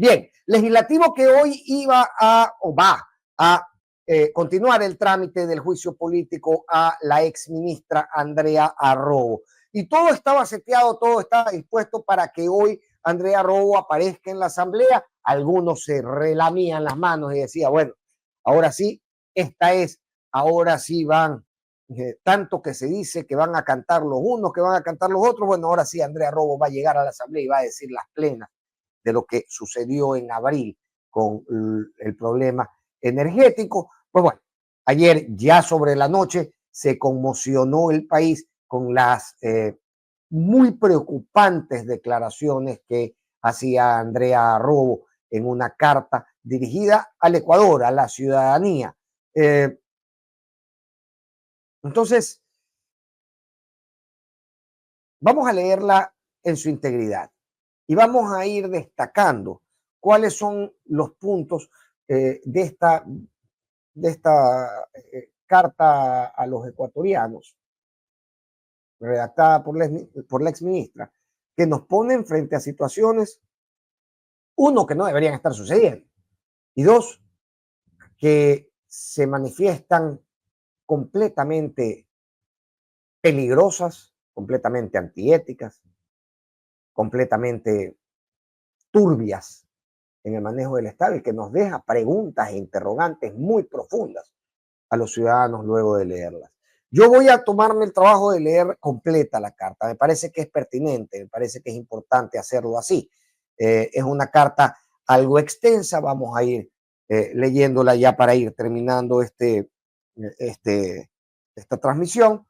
Bien, legislativo que hoy iba a o va a continuar el trámite del juicio político a la exministra Andrea Arrobo. Y todo estaba seteado, todo estaba dispuesto para que hoy Andrea Arrobo aparezca en la asamblea. Algunos se relamían las manos y decían, bueno, ahora sí, ahora sí van, tanto que se dice que van a cantar los unos, que van a cantar los otros. Bueno, ahora sí Andrea Arrobo va a llegar a la asamblea y va a decir las plenas de lo que sucedió en abril con el problema energético. Pues bueno, ayer ya sobre la noche se conmocionó el país con las muy preocupantes declaraciones que hacía Andrea Arrobo en una carta dirigida al Ecuador, a la ciudadanía. Entonces, vamos a leerla en su integridad y vamos a ir destacando cuáles son los puntos de esta carta a los ecuatorianos, redactada por la exministra, que nos ponen frente a situaciones, uno, que no deberían estar sucediendo, y dos, que se manifiestan completamente peligrosas, completamente antiéticas, completamente turbias en el manejo del Estado y que nos deja preguntas e interrogantes muy profundas a los ciudadanos luego de leerlas. Yo voy a tomarme el trabajo de leer completa la carta. Me parece que es pertinente, me parece que es importante hacerlo así. Es una carta algo extensa, vamos a ir leyéndola ya para ir terminando esta transmisión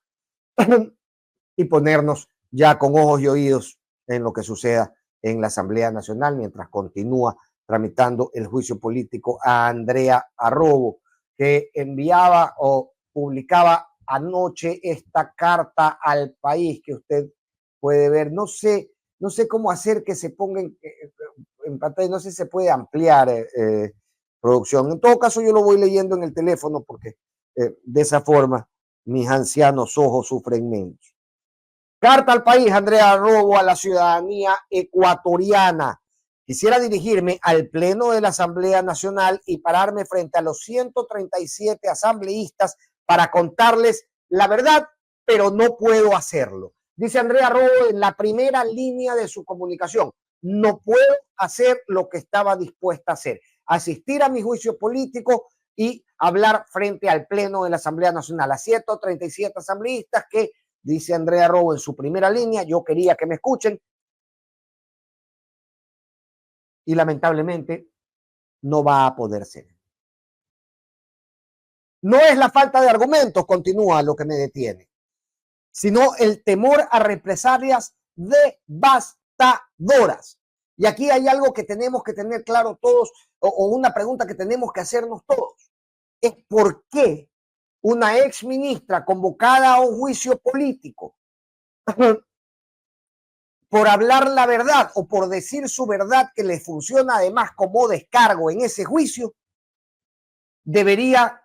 y ponernos ya con ojos y oídos en lo que suceda en la Asamblea Nacional mientras continúa tramitando el juicio político a Andrea Arrobo, que enviaba o publicaba anoche esta carta al país que usted puede ver. No sé cómo hacer que se ponga en pantalla, no sé si se puede ampliar producción. En todo caso, yo lo voy leyendo en el teléfono porque de esa forma mis ancianos ojos sufren menos. Carta al país, Andrea Arrobo, a la ciudadanía ecuatoriana. Quisiera dirigirme al Pleno de la Asamblea Nacional y pararme frente a los 137 asambleístas para contarles la verdad, pero no puedo hacerlo. Dice Andrea Arrobo en la primera línea de su comunicación: no puedo hacer lo que estaba dispuesta a hacer, asistir a mi juicio político y hablar frente al Pleno de la Asamblea Nacional, a 137 asambleístas que, dice Andrea Arrobo en su primera línea, yo quería que me escuchen y lamentablemente no va a poder ser. No es la falta de argumentos, continúa, lo que me detiene, sino el temor a represalias devastadoras. Y aquí hay algo que tenemos que tener claro todos, o una pregunta que tenemos que hacernos todos, es por qué una ex ministra convocada a un juicio político por hablar la verdad o por decir su verdad, que le funciona además como descargo en ese juicio, debería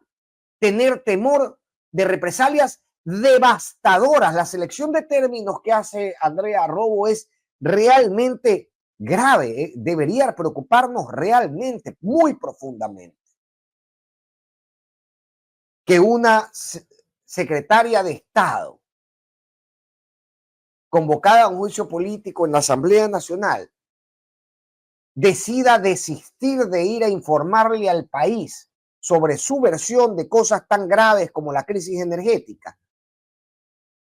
tener temor de represalias devastadoras. La selección de términos que hace Andrea Arrobo es realmente grave, debería preocuparnos realmente, muy profundamente, que una secretaria de Estado convocada a un juicio político en la Asamblea Nacional decida desistir de ir a informarle al país sobre su versión de cosas tan graves como la crisis energética,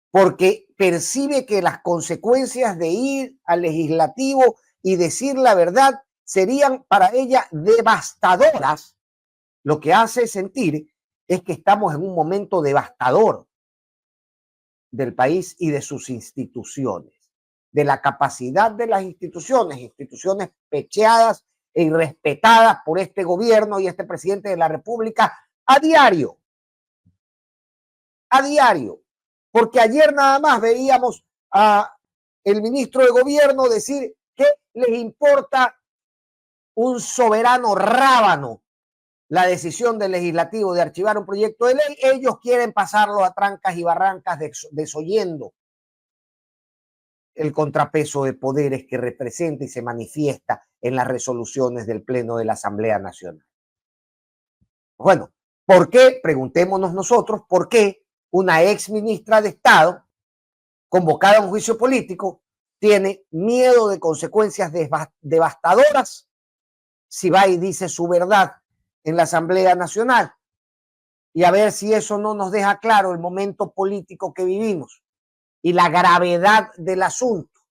porque percibe que las consecuencias de ir al legislativo y decir la verdad serían para ella devastadoras. Lo que hace sentir es que estamos en un momento devastador del país y de sus instituciones, de la capacidad de las instituciones pecheadas e irrespetadas por este gobierno y este presidente de la República a diario, porque ayer nada más veíamos a el ministro de gobierno decir que les importa un soberano rábano la decisión del legislativo de archivar un proyecto de ley. Ellos quieren pasarlo a trancas y barrancas, desoyendo el contrapeso de poderes que representa y se manifiesta en las resoluciones del Pleno de la Asamblea Nacional. Bueno, ¿por qué? Preguntémonos nosotros, ¿por qué una ex ministra de Estado convocada a un juicio político tiene miedo de consecuencias devastadoras si va y dice su verdad en la Asamblea Nacional? Y a ver si eso no nos deja claro el momento político que vivimos y la gravedad del asunto,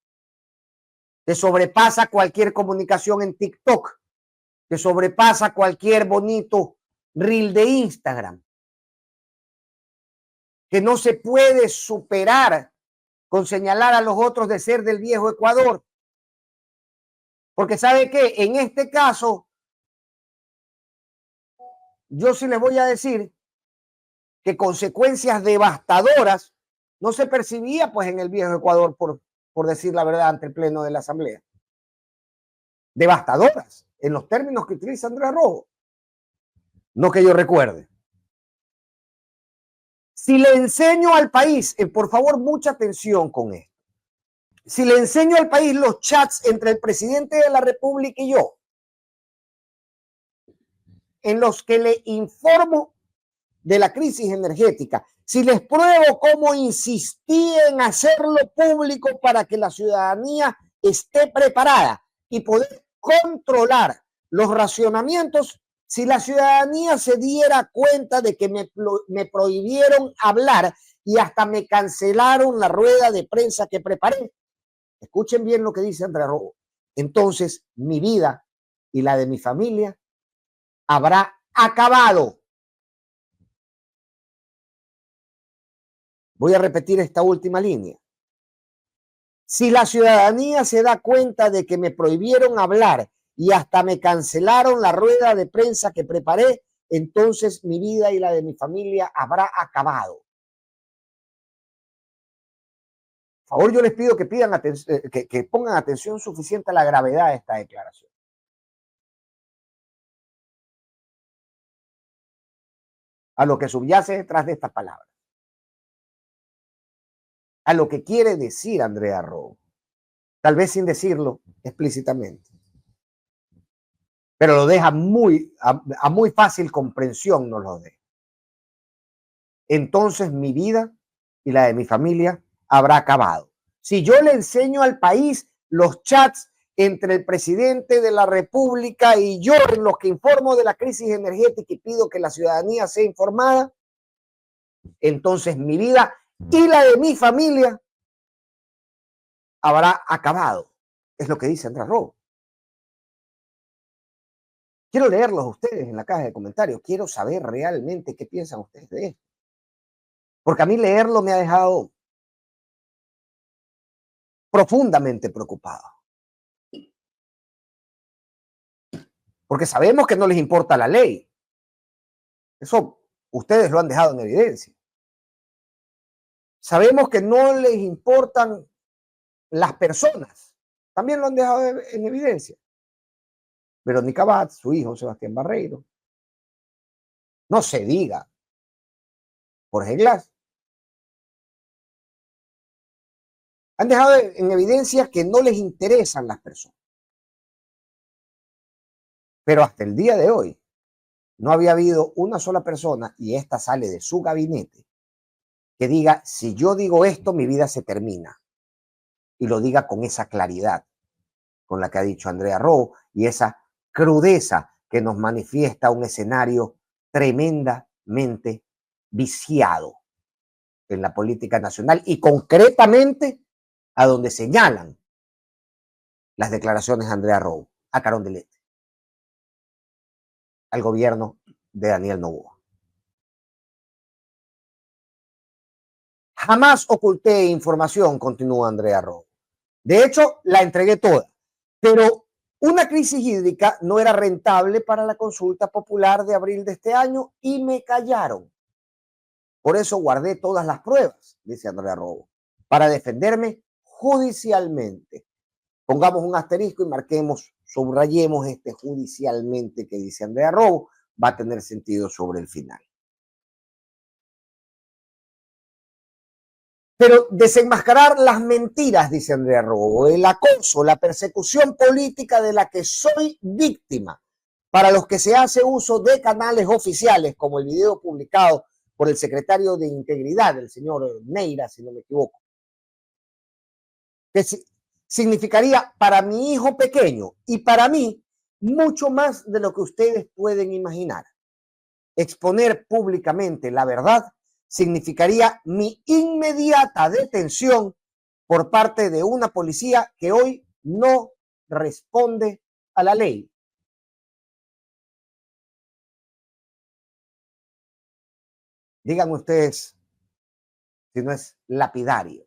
que sobrepasa cualquier comunicación en TikTok, que sobrepasa cualquier bonito reel de Instagram, que no se puede superar con señalar a los otros de ser del viejo Ecuador. Porque ¿sabe qué? En este caso, yo sí les voy a decir que consecuencias devastadoras no se percibía pues en el viejo Ecuador, por decir la verdad, ante el Pleno de la Asamblea. Devastadoras, en los términos que utiliza Andrea Rojo. No que yo recuerde. Si le enseño al país, por favor, mucha atención con esto. Si le enseño al país los chats entre el presidente de la República y yo, en los que le informo de la crisis energética, si les pruebo cómo insistí en hacerlo público para que la ciudadanía esté preparada y poder controlar los racionamientos, si la ciudadanía se diera cuenta de que me prohibieron hablar y hasta me cancelaron la rueda de prensa que preparé, escuchen bien lo que dice Andrea Rojo, entonces mi vida y la de mi familia habrá acabado. Voy a repetir esta última línea. Si la ciudadanía se da cuenta de que me prohibieron hablar y hasta me cancelaron la rueda de prensa que preparé, entonces mi vida y la de mi familia habrá acabado. Por favor, yo les pido que pongan atención suficiente a la gravedad de esta declaración. A lo que subyace detrás de estas palabras. A lo que quiere decir Andrea Rojo. Tal vez sin decirlo explícitamente. Pero lo deja a muy fácil comprensión, nos lo deja. Entonces mi vida y la de mi familia habrá acabado. Si yo le enseño al país los chats entre el presidente de la República y yo en los que informo de la crisis energética y pido que la ciudadanía sea informada, entonces mi vida y la de mi familia habrá acabado. Es lo que dice Andrea Rojo. Quiero leerlos a ustedes en la caja de comentarios. Quiero saber realmente qué piensan ustedes de esto. Porque a mí leerlo me ha dejado profundamente preocupado. Porque sabemos que no les importa la ley. Eso ustedes lo han dejado en evidencia. Sabemos que no les importan las personas. También lo han dejado en evidencia. Verónica Abad, su hijo Sebastián Barreiro. No se diga Jorge Glass. Han dejado en evidencia que no les interesan las personas. Pero hasta el día de hoy no había habido una sola persona, y esta sale de su gabinete, que diga, si yo digo esto, mi vida se termina. Y lo diga con esa claridad con la que ha dicho Andrea Rojo y esa crudeza que nos manifiesta un escenario tremendamente viciado en la política nacional y concretamente a donde señalan las declaraciones de Andrea Rojo, a Carondelet, al gobierno de Daniel Noboa. Jamás oculté información, continúa Andrea Rojo. De hecho, la entregué toda, pero una crisis hídrica no era rentable para la consulta popular de abril de este año y me callaron. Por eso guardé todas las pruebas, dice Andrea Rojo, para defenderme judicialmente. Pongamos un asterisco y marquemos, subrayemos este judicialmente que dice Andrea Rojo, va a tener sentido sobre el final. Pero desenmascarar las mentiras, dice Andrea Robo, el acoso, la persecución política de la que soy víctima, para los que se hace uso de canales oficiales, como el video publicado por el secretario de Integridad, el señor Neira, si no me equivoco, que significaría para mi hijo pequeño y para mí mucho más de lo que ustedes pueden imaginar. Exponer públicamente la verdad significaría mi inmediata detención por parte de una policía que hoy no responde a la ley. Díganme ustedes si no es lapidario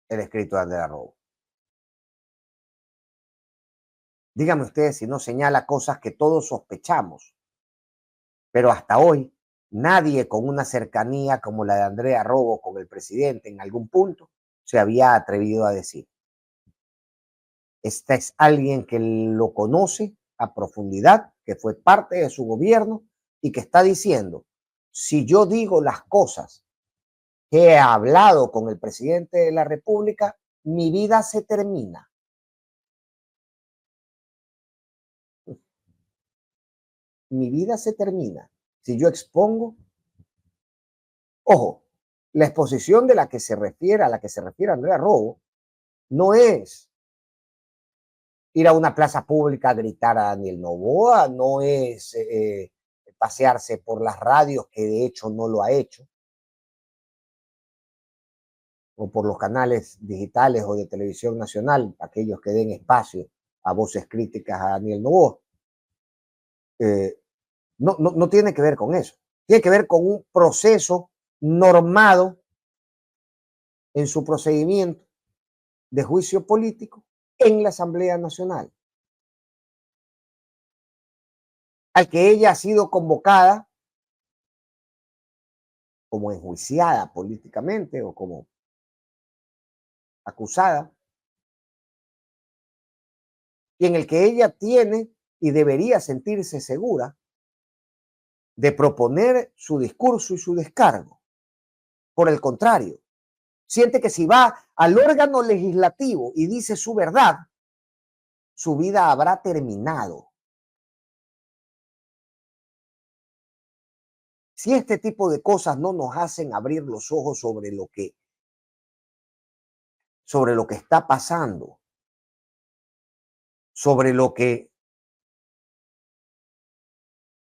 el escrito de Andrea Robo. Díganme ustedes si no señala cosas que todos sospechamos, pero hasta hoy nadie con una cercanía como la de Andrea Robo con el presidente en algún punto se había atrevido a decir. Esta es alguien que lo conoce a profundidad, que fue parte de su gobierno y que está diciendo, si yo digo las cosas que he hablado con el presidente de la República, mi vida se termina. Mi vida se termina. Si yo expongo, ojo, la exposición de la que se refiere, a la que se refiere Andrea Robo, no es ir a una plaza pública a gritar a Daniel Noboa, no es pasearse por las radios, que de hecho no lo ha hecho, o por los canales digitales o de televisión nacional, aquellos que den espacio a voces críticas a Daniel Noboa. No tiene que ver con eso. Tiene que ver con un proceso normado en su procedimiento de juicio político en la Asamblea Nacional, al que ella ha sido convocada como enjuiciada políticamente o como acusada, y en el que ella tiene y debería sentirse segura de proponer su discurso y su descargo. Por el contrario, siente que si va al órgano legislativo y dice su verdad, su vida habrá terminado. Si este tipo de cosas no nos hacen abrir los ojos sobre lo que está pasando, sobre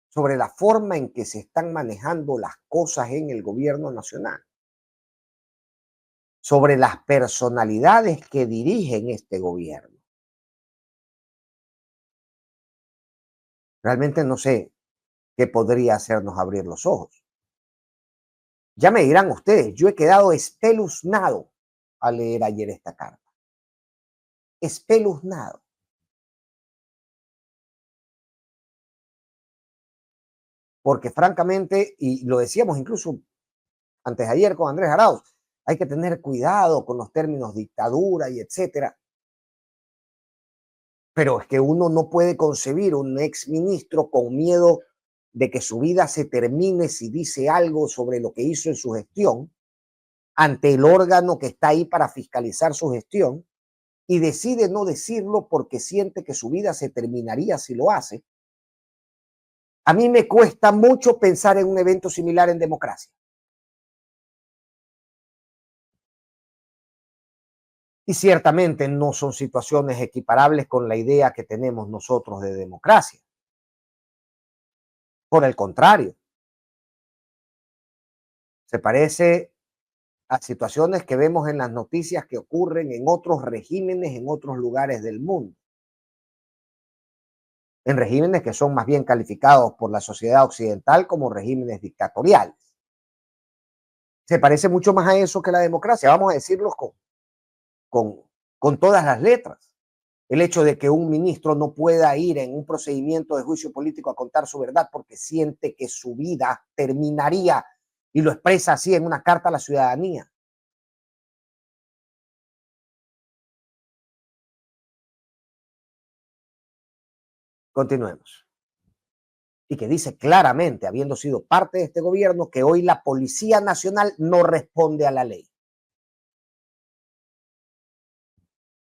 sobre la forma en que se están manejando las cosas en el gobierno nacional, sobre las personalidades que dirigen este gobierno. Realmente no sé qué podría hacernos abrir los ojos. Ya me dirán ustedes, yo he quedado espeluznado al leer ayer esta carta. Espeluznado. Porque francamente, y lo decíamos incluso antes de ayer con Andrés Arauz, hay que tener cuidado con los términos dictadura y etcétera. Pero es que uno no puede concebir un exministro con miedo de que su vida se termine si dice algo sobre lo que hizo en su gestión ante el órgano que está ahí para fiscalizar su gestión y decide no decirlo porque siente que su vida se terminaría si lo hace. A mí me cuesta mucho pensar en un evento similar en democracia. Y ciertamente no son situaciones equiparables con la idea que tenemos nosotros de democracia. Por el contrario, se parece a situaciones que vemos en las noticias que ocurren en otros regímenes, en otros lugares del mundo. En regímenes que son más bien calificados por la sociedad occidental como regímenes dictatoriales. Se parece mucho más a eso que la democracia, vamos a decirlo con, con todas las letras. El hecho de que un ministro no pueda ir en un procedimiento de juicio político a contar su verdad porque siente que su vida terminaría y lo expresa así en una carta a la ciudadanía. Continuemos. y que dice claramente, habiendo sido parte de este gobierno, que hoy la Policía Nacional no responde a la ley.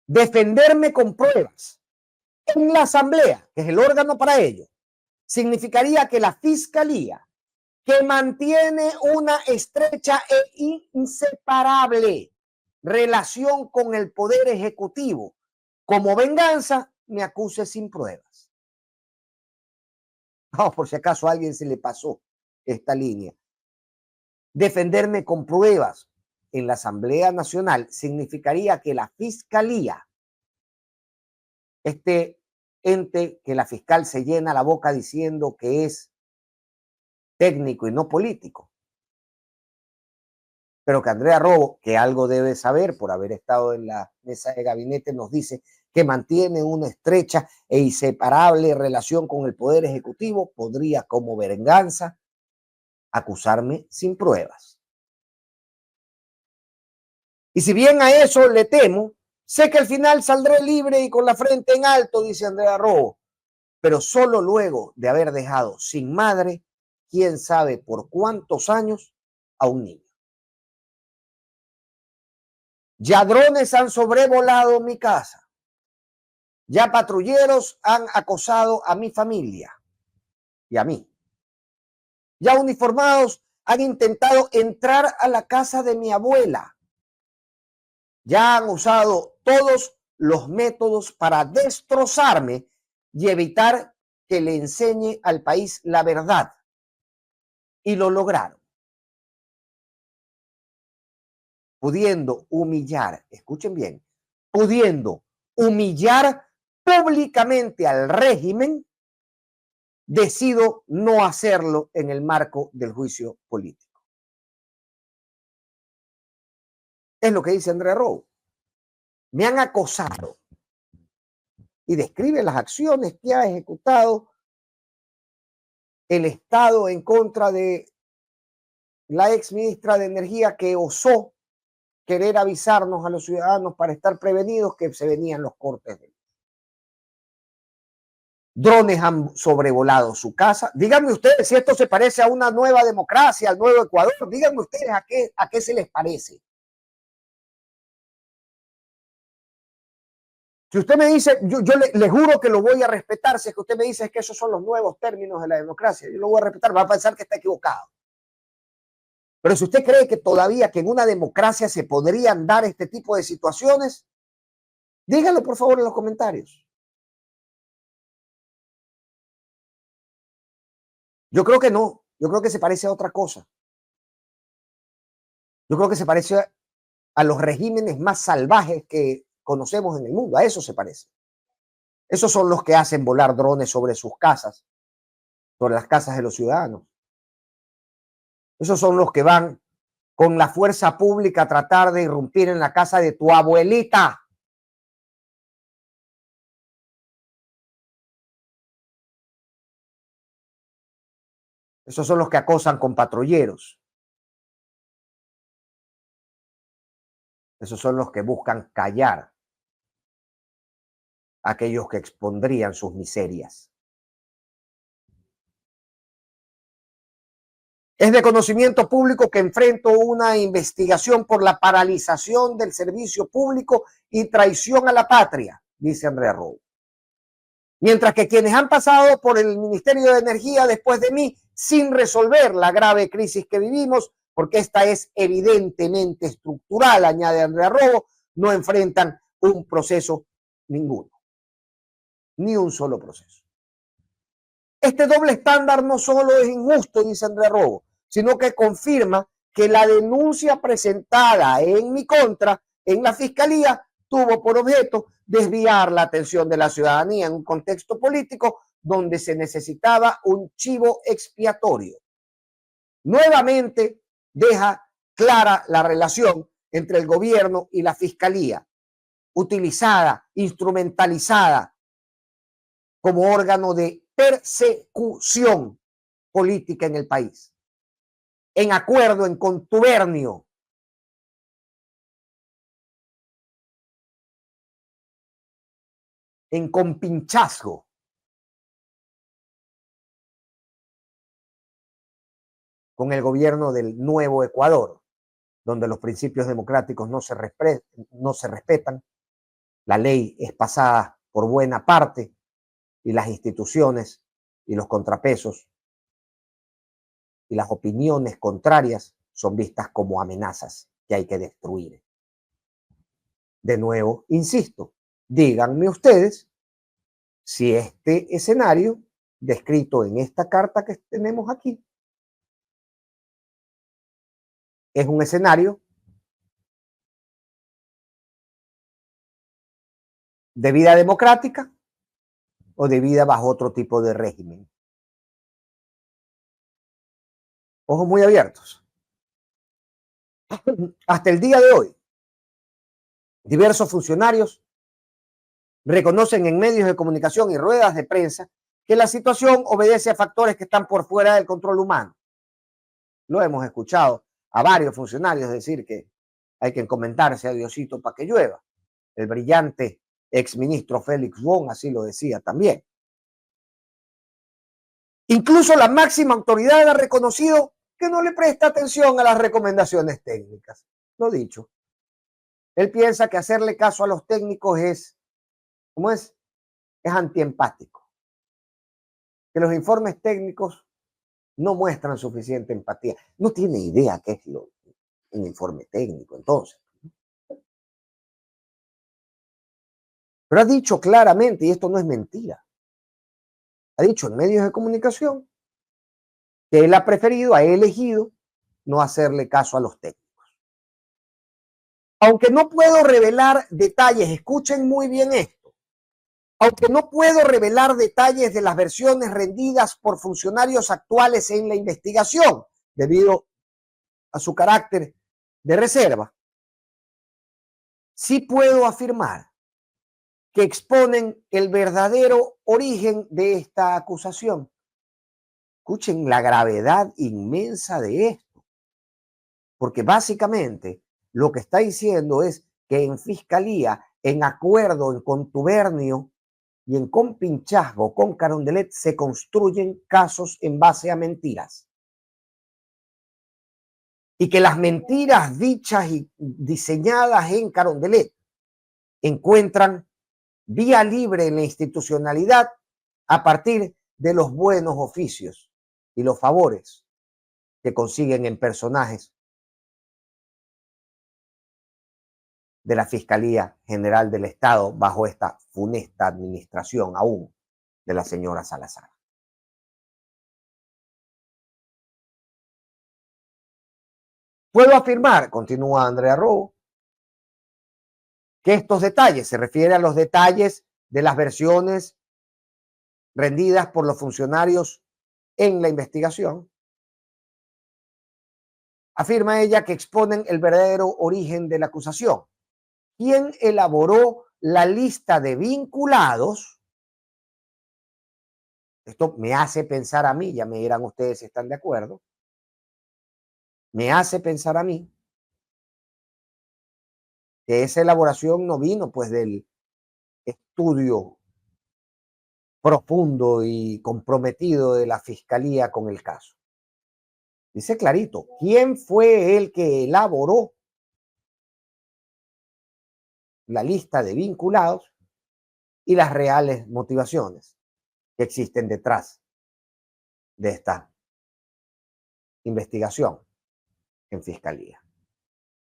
Defenderme con pruebas en la Asamblea, que es el órgano para ello, significaría que la Fiscalía, que mantiene una estrecha e inseparable relación con el Poder Ejecutivo, como venganza, me acuse sin pruebas. No, por si acaso a alguien se le pasó esta línea. Defenderme con pruebas en la Asamblea Nacional significaría que la Fiscalía, este ente que la fiscal se llena la boca diciendo que es técnico y no político, pero que Andrea Robo, que algo debe saber por haber estado en la mesa de gabinete, nos dice que mantiene una estrecha e inseparable relación con el Poder Ejecutivo, podría como venganza acusarme sin pruebas. Y si bien a eso le temo, sé que al final saldré libre y con la frente en alto, dice Andrea Robo, pero solo luego de haber dejado sin madre, quién sabe por cuántos años, a un niño. Ya drones han sobrevolado mi casa. Ya patrulleros han acosado a mi familia y a mí. Ya uniformados han intentado entrar a la casa de mi abuela. Ya han usado todos los métodos para destrozarme y evitar que le enseñe al país la verdad. Y lo lograron. Pudiendo humillar, escuchen bien, pudiendo humillar públicamente al régimen, decido no hacerlo en el marco del juicio político. Es lo que dice Andrea Rowe. Me han acosado y describe las acciones que ha ejecutado el Estado en contra de la ex ministra de Energía, que osó querer avisarnos a los ciudadanos para estar prevenidos que se venían los cortes de luz. Drones han sobrevolado su casa. Díganme ustedes si esto se parece a una nueva democracia, al nuevo Ecuador. Díganme ustedes a qué se les parece. Si usted me dice, yo le juro que lo voy a respetar, si es que usted me dice que esos son los nuevos términos de la democracia, yo lo voy a respetar, va a pensar que está equivocado. Pero si usted cree que todavía que en una democracia se podrían dar este tipo de situaciones, díganlo por favor en los comentarios. Yo creo que no, yo creo que se parece a otra cosa. Yo creo que se parece a los regímenes más salvajes que conocemos en el mundo, a eso se parece. Esos son los que hacen volar drones sobre sus casas, sobre las casas de los ciudadanos. Esos son los que van con la fuerza pública a tratar de irrumpir en la casa de tu abuelita. Esos son los que acosan con patrulleros. Esos son los que buscan callar a aquellos que expondrían sus miserias. Es de conocimiento público que enfrento una investigación por la paralización del servicio público y traición a la patria, dice Andrea Rowe. Mientras que quienes han pasado por el Ministerio de Energía después de mí sin resolver la grave crisis que vivimos, porque esta es evidentemente estructural, añade Andrea Robo, no enfrentan un proceso ninguno, ni un solo proceso. Este doble estándar no solo es injusto, dice Andrea Robo, sino que confirma que la denuncia presentada en mi contra en la Fiscalía tuvo por objeto desviar la atención de la ciudadanía en un contexto político donde se necesitaba un chivo expiatorio. Nuevamente deja clara la relación entre el gobierno y la Fiscalía, utilizada, instrumentalizada como órgano de persecución política en el país, en acuerdo, en contubernio, en compinchazgo con el gobierno del Nuevo Ecuador, donde los principios democráticos no se respetan, la ley es pasada por buena parte y las instituciones y los contrapesos y las opiniones contrarias son vistas como amenazas que hay que destruir. De nuevo, insisto, díganme ustedes si este escenario descrito en esta carta que tenemos aquí es un escenario de vida democrática o de vida bajo otro tipo de régimen. Ojos muy abiertos. Hasta el día de hoy, diversos funcionarios reconocen en medios de comunicación y ruedas de prensa que la situación obedece a factores que están por fuera del control humano. Lo hemos escuchado a varios funcionarios decir que hay que encomendarse a Diosito para que llueva. El brillante exministro Félix Wong así lo decía también. Incluso la máxima autoridad ha reconocido que no le presta atención a las recomendaciones técnicas. Lo dicho. Él piensa que hacerle caso a los técnicos es, ¿cómo es? Es antiempático. Que los informes técnicos no muestran suficiente empatía. No tiene idea qué es un informe técnico, entonces. Pero ha dicho claramente, y esto no es mentira, ha dicho en medios de comunicación que él ha preferido, ha elegido no hacerle caso a los técnicos. Aunque no puedo revelar detalles, escuchen muy bien esto, aunque no puedo revelar detalles de las versiones rendidas por funcionarios actuales en la investigación, debido a su carácter de reserva, sí puedo afirmar que exponen el verdadero origen de esta acusación. Escuchen la gravedad inmensa de esto, porque básicamente lo que está diciendo es que en fiscalía, en acuerdo, en contubernio y en compinchazgo con Carondelet se construyen casos en base a mentiras. Y que las mentiras dichas y diseñadas en Carondelet encuentran vía libre en la institucionalidad a partir de los buenos oficios y los favores que consiguen en personajes de la Fiscalía General del Estado bajo esta funesta administración aún de la señora Salazar. Puedo afirmar, continúa Andrea Robo, que estos detalles, se refiere a los detalles de las versiones rendidas por los funcionarios en la investigación, afirma ella que exponen el verdadero origen de la acusación. ¿Quién elaboró la lista de vinculados? Esto me hace pensar a mí, ya me dirán ustedes si están de acuerdo, me hace pensar a mí que esa elaboración no vino pues del estudio profundo y comprometido de la Fiscalía con el caso. Dice clarito, ¿quién fue el que elaboró la lista de vinculados y las reales motivaciones que existen detrás de esta investigación en Fiscalía?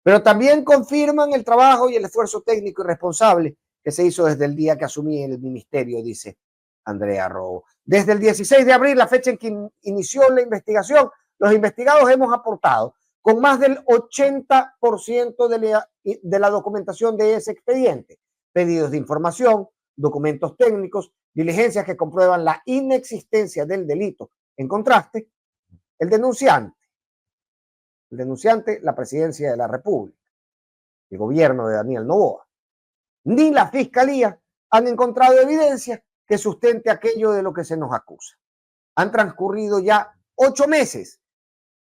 Pero también confirman el trabajo y el esfuerzo técnico y responsable que se hizo desde el día que asumí el ministerio, dice Andrea Robo. Desde el 16 de abril, la fecha en que inició la investigación, los investigados hemos aportado con más del 80% de la documentación de ese expediente, pedidos de información, documentos técnicos, diligencias que comprueban la inexistencia del delito. En contraste, el denunciante, la presidencia de la República, el gobierno de Daniel Noboa, ni la Fiscalía han encontrado evidencia que sustente aquello de lo que se nos acusa. Han transcurrido ya 8 meses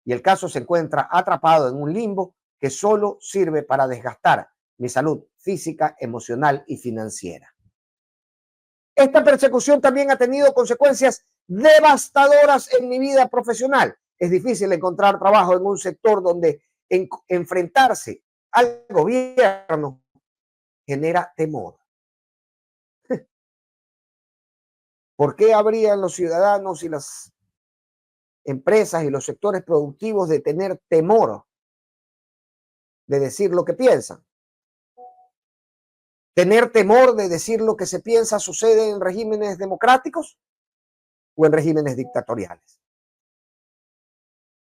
y el caso se encuentra atrapado en un limbo que solo sirve para desgastar mi salud física, emocional y financiera. Esta persecución también ha tenido consecuencias devastadoras en mi vida profesional es difícil encontrar trabajo en un sector donde enfrentarse al gobierno genera temor. ¿Por qué habrían los ciudadanos y las empresas y los sectores productivos de tener temor de decir lo que piensan? ¿Tener temor de decir lo que se piensa sucede en regímenes democráticos o en regímenes dictatoriales?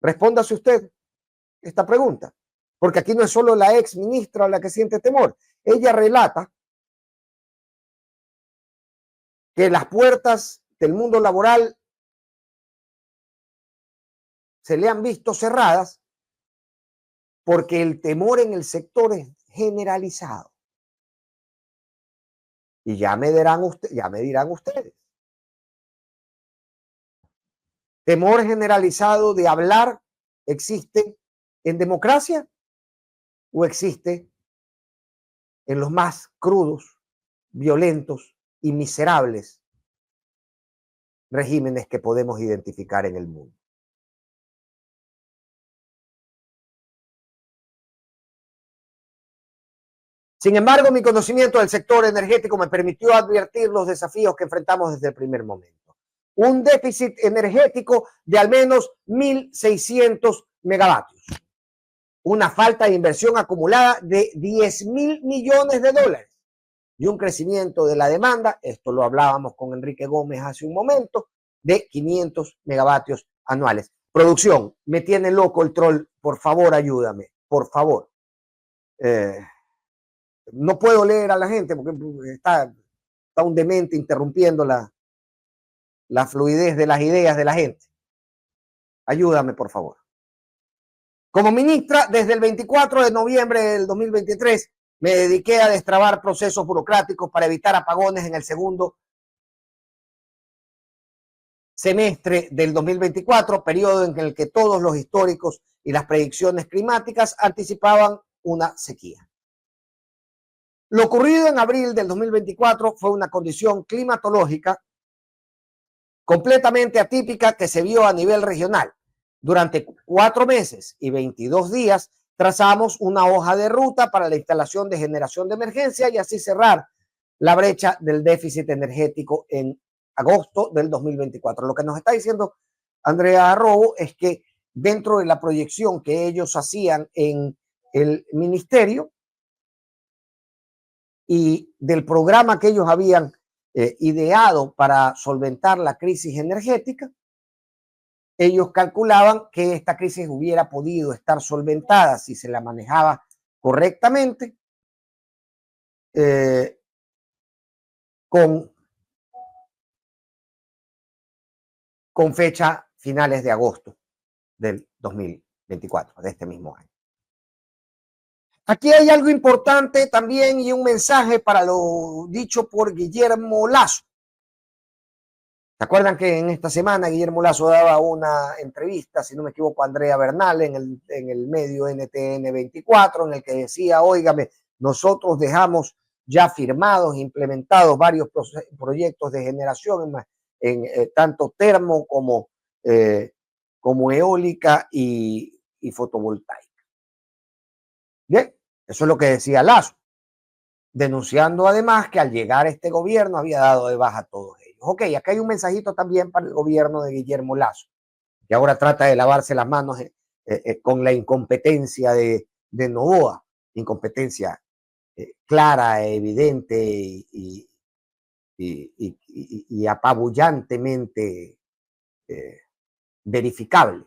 Respóndase usted esta pregunta, porque aquí no es solo la ex ministra la que siente temor. Ella relata que las puertas del mundo laboral se le han visto cerradas porque el temor en el sector es generalizado. Y ya me dirán ustedes. ¿Temor generalizado de hablar existe en democracia o existe en los más crudos, violentos y miserables regímenes que podemos identificar en el mundo? Sin embargo, mi conocimiento del sector energético me permitió advertir los desafíos que enfrentamos desde el primer momento. Un déficit energético de al menos 1.600 megavatios. Una falta de inversión acumulada de 10.000 millones de dólares y un crecimiento de la demanda, esto lo hablábamos con Enrique Gómez hace un momento, de 500 megavatios anuales. Producción, me tiene loco el troll, por favor ayúdame, por favor. No puedo leer a la gente porque está un demente interrumpiendo la fluidez de las ideas de la gente. Ayúdame, por favor. Como ministra, desde el 24 de noviembre del 2023, me dediqué a destrabar procesos burocráticos para evitar apagones en el segundo semestre del 2024, periodo en el que todos los históricos y las predicciones climáticas anticipaban una sequía. Lo ocurrido en abril del 2024 fue una condición climatológica completamente atípica que se vio a nivel regional. Durante 4 meses y 22 días trazamos una hoja de ruta para la instalación de generación de emergencia y así cerrar la brecha del déficit energético en agosto del 2024. Lo que nos está diciendo Andrea Robo es que dentro de la proyección que ellos hacían en el ministerio y del programa que ellos habían ideado para solventar la crisis energética, ellos calculaban que esta crisis hubiera podido estar solventada si se la manejaba correctamente con fecha finales de agosto del 2024, de este mismo año. Aquí hay algo importante también y un mensaje para lo dicho por Guillermo Lasso. ¿Se acuerdan que en esta semana Guillermo Lasso daba una entrevista, si no me equivoco, a Andrea Bernal en el medio NTN 24, en el que decía, óigame, nosotros dejamos ya firmados, implementados varios proyectos de generación en tanto termo como eólica y fotovoltaica? Bien, eso es lo que decía Lasso, denunciando además que al llegar este gobierno había dado de baja a todos ellos. Ok, acá hay un mensajito también para el gobierno de Guillermo Lasso, que ahora trata de lavarse las manos con la incompetencia de Noboa, incompetencia clara, evidente y apabullantemente verificable.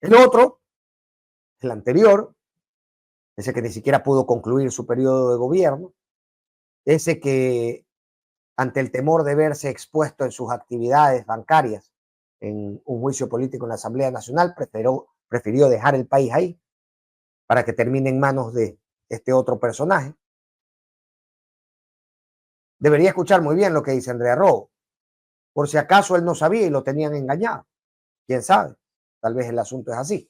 El otro, el anterior, ese que ni siquiera pudo concluir su periodo de gobierno, ese que ante el temor de verse expuesto en sus actividades bancarias en un juicio político en la Asamblea Nacional, prefirió dejar el país ahí para que termine en manos de este otro personaje. Debería escuchar muy bien lo que dice Andrea Robo, por si acaso él no sabía y lo tenían engañado. ¿Quién sabe? Tal vez el asunto es así.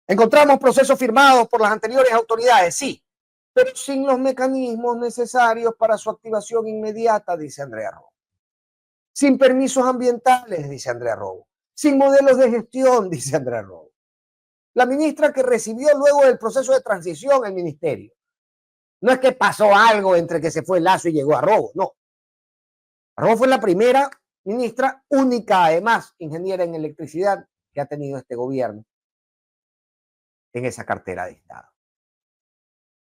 Encontramos procesos firmados por las anteriores autoridades, sí, pero sin los mecanismos necesarios para su activación inmediata, dice Andrea Robo. Sin permisos ambientales, dice Andrea Robo. sin modelos de gestión, dice Andrea Robo. La ministra que recibió luego del proceso de transición el ministerio. No es que pasó algo entre que se fue Lazo y llegó a Robo, no. Robo fue la primera ministra, única además, ingeniera en electricidad que ha tenido este gobierno en esa cartera de Estado.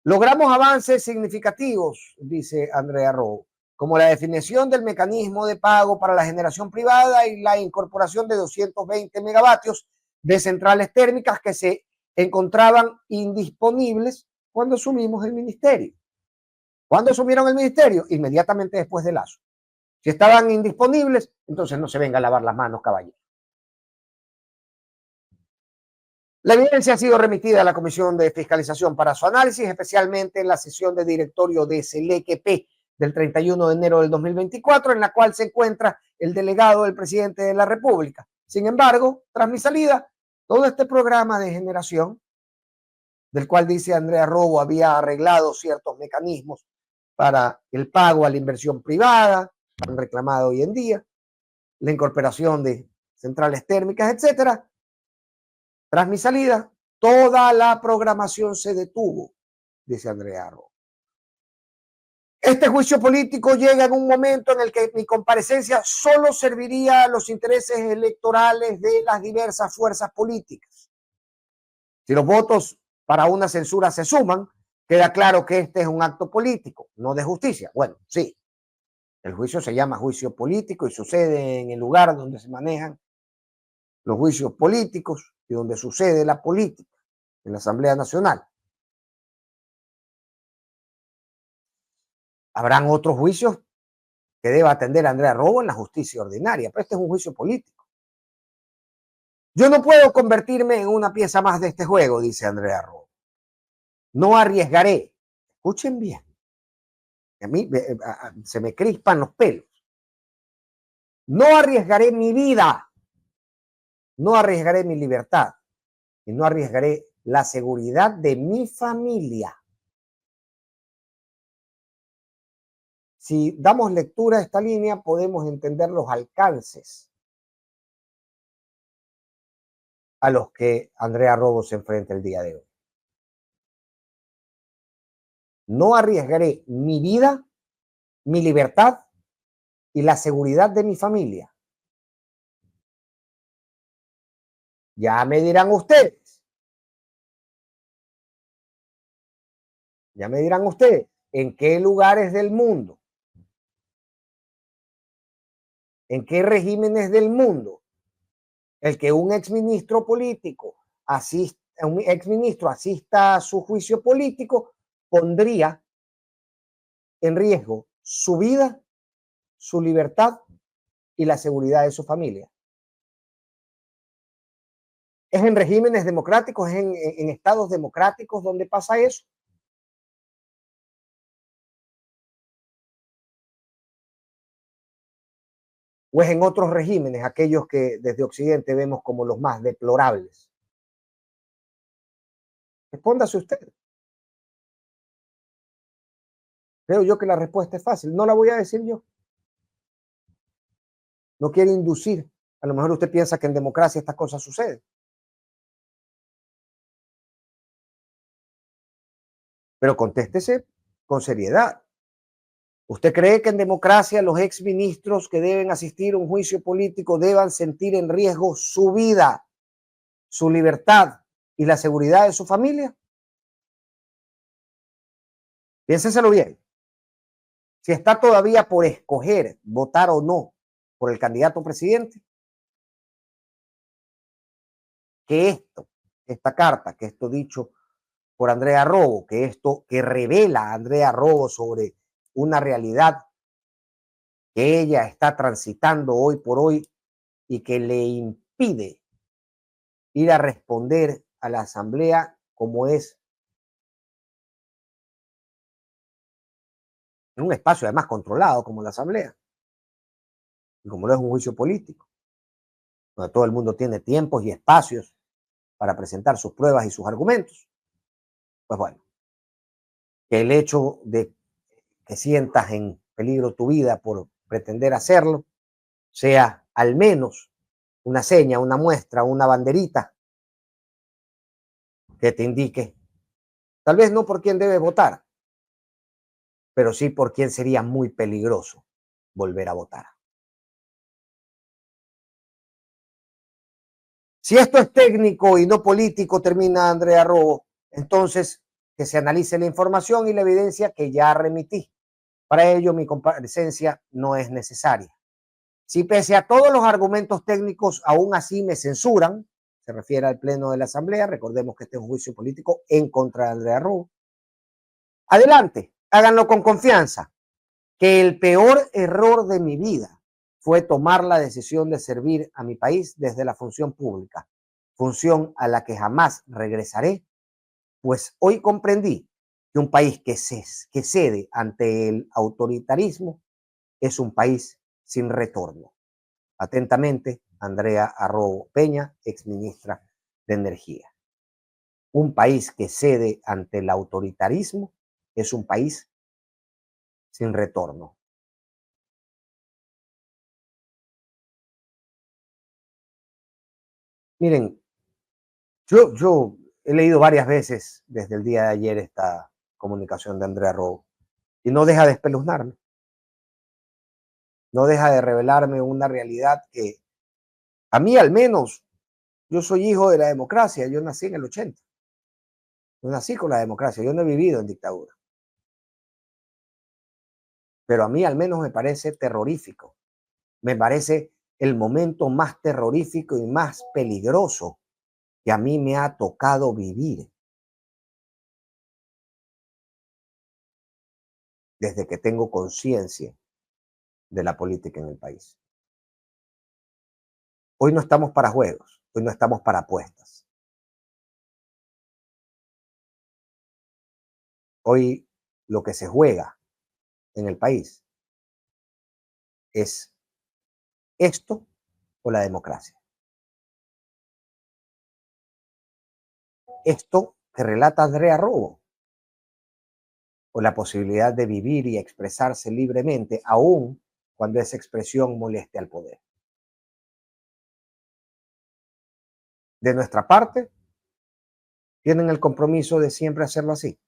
Logramos avances significativos, dice Andrea Robo, como la definición del mecanismo de pago para la generación privada y la incorporación de 220 megavatios de centrales térmicas que se encontraban indisponibles cuando asumimos el ministerio. ¿Cuándo asumieron el ministerio? Inmediatamente después de Lazo. Si estaban indisponibles, entonces no se venga a lavar las manos, caballero. La evidencia ha sido remitida a la Comisión de Fiscalización para su análisis, especialmente en la sesión de directorio de SELEC-P del 31 de enero del 2024, en la cual se encuentra el delegado del presidente de la República. Sin embargo, tras mi salida, todo este programa de generación, del cual dice Andrea Robo había arreglado ciertos mecanismos para el pago a la inversión privada, tan reclamado hoy en día, la incorporación de centrales térmicas, etcétera. Tras mi salida, toda la programación se detuvo, dice Andrea Robo. Este juicio político llega en un momento en el que mi comparecencia solo serviría a los intereses electorales de las diversas fuerzas políticas. Si los votos para una censura se suman, queda claro que este es un acto político, no de justicia. Bueno, sí, el juicio se llama juicio político y sucede en el lugar donde se manejan los juicios políticos y donde sucede la política, en la Asamblea Nacional. Habrán otros juicios que deba atender Andrea Robo en la justicia ordinaria, pero este es un juicio político. Yo no puedo convertirme en una pieza más de este juego, dice Andrea Robo. No arriesgaré. Escuchen bien. A mí se me crispan los pelos. No arriesgaré mi vida. No arriesgaré mi libertad. Y no arriesgaré la seguridad de mi familia. Si damos lectura a esta línea, podemos entender los alcances a los que Andrea Robo se enfrenta el día de hoy. No arriesgaré mi vida, mi libertad y la seguridad de mi familia. Ya me dirán ustedes. Ya me dirán ustedes en qué lugares del mundo, en qué regímenes del mundo, el que un exministro político asista, un exministro asista a su juicio político, pondría en riesgo su vida, su libertad y la seguridad de su familia. Es en regímenes democráticos, es en estados democráticos donde pasa eso. O es en otros regímenes, aquellos que desde Occidente vemos como los más deplorables. Respóndase usted. Creo yo que la respuesta es fácil. No la voy a decir yo. No quiero inducir. A lo mejor usted piensa que en democracia estas cosas suceden. Pero contéstese con seriedad. ¿Usted cree que en democracia los exministros que deben asistir a un juicio político deban sentir en riesgo su vida, su libertad y la seguridad de su familia? Piénseselo bien. Si está todavía por escoger votar o no por el candidato presidente, que esta carta, que esto dicho por Andrea Robo, que esto que revela a Andrea Robo sobre una realidad que ella está transitando hoy por hoy y que le impide ir a responder a la asamblea como es en un espacio además controlado como la asamblea y como lo es un juicio político, donde todo el mundo tiene tiempos y espacios para presentar sus pruebas y sus argumentos. Pues bueno, que el hecho de que sientas en peligro tu vida por pretender hacerlo sea al menos una seña, una muestra, una banderita que te indique, tal vez no por quién debes votar, pero sí por quién sería muy peligroso volver a votar. Si esto es técnico y no político, termina Andrea Robo, entonces que se analice la información y la evidencia que ya remití. Para ello, mi comparecencia no es necesaria. Si pese a todos los argumentos técnicos aún así me censuran, se refiere al Pleno de la Asamblea, recordemos que este es un juicio político en contra de Andrea Robo, adelante, háganlo con confianza, que el peor error de mi vida fue tomar la decisión de servir a mi país desde la función pública, función a la que jamás regresaré, pues hoy comprendí que un país que cede ante el autoritarismo es un país sin retorno. Atentamente, Andrea Arrobo Peña, exministra de Energía. Un país que cede ante el autoritarismo es un país sin retorno. Miren, yo he leído varias veces desde el día de ayer esta comunicación de Andrea Arrobo y no deja de espeluznarme, no deja de revelarme una realidad que a mí al menos, yo soy hijo de la democracia, yo nací en el 80, yo nací con la democracia, yo no he vivido en dictadura, pero a mí al menos me parece terrorífico, me parece el momento más terrorífico y más peligroso que a mí me ha tocado vivir desde que tengo conciencia de la política en el país. Hoy no estamos para juegos, hoy no estamos para apuestas. Hoy lo que se juega en el país es esto o la democracia. Esto que relata Andrea Robo o la posibilidad de vivir y expresarse libremente, aun cuando esa expresión moleste al poder. De nuestra parte, tienen el compromiso de siempre hacerlo así.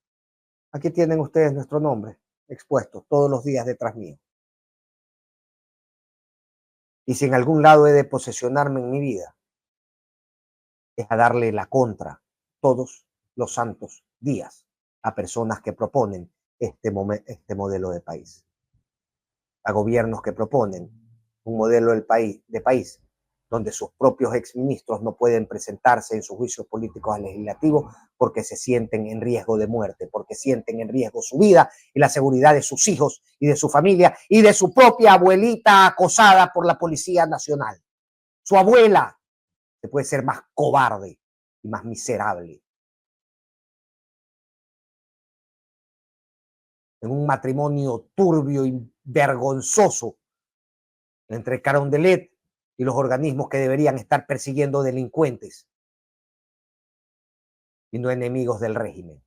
Aquí tienen ustedes nuestro nombre expuesto todos los días detrás mío. Y si en algún lado he de posesionarme en mi vida, es a darle la contra todos los santos días a personas que proponen este modelo de país, a gobiernos que proponen un modelo de país donde sus propios exministros no pueden presentarse en sus juicios políticos al legislativo porque se sienten en riesgo de muerte, porque sienten en riesgo su vida y la seguridad de sus hijos y de su familia y de su propia abuelita acosada por la Policía Nacional. Su abuela se puede ser más cobarde y más miserable. En un matrimonio turbio y vergonzoso entre Carondelet y los organismos que deberían estar persiguiendo delincuentes y no enemigos del régimen.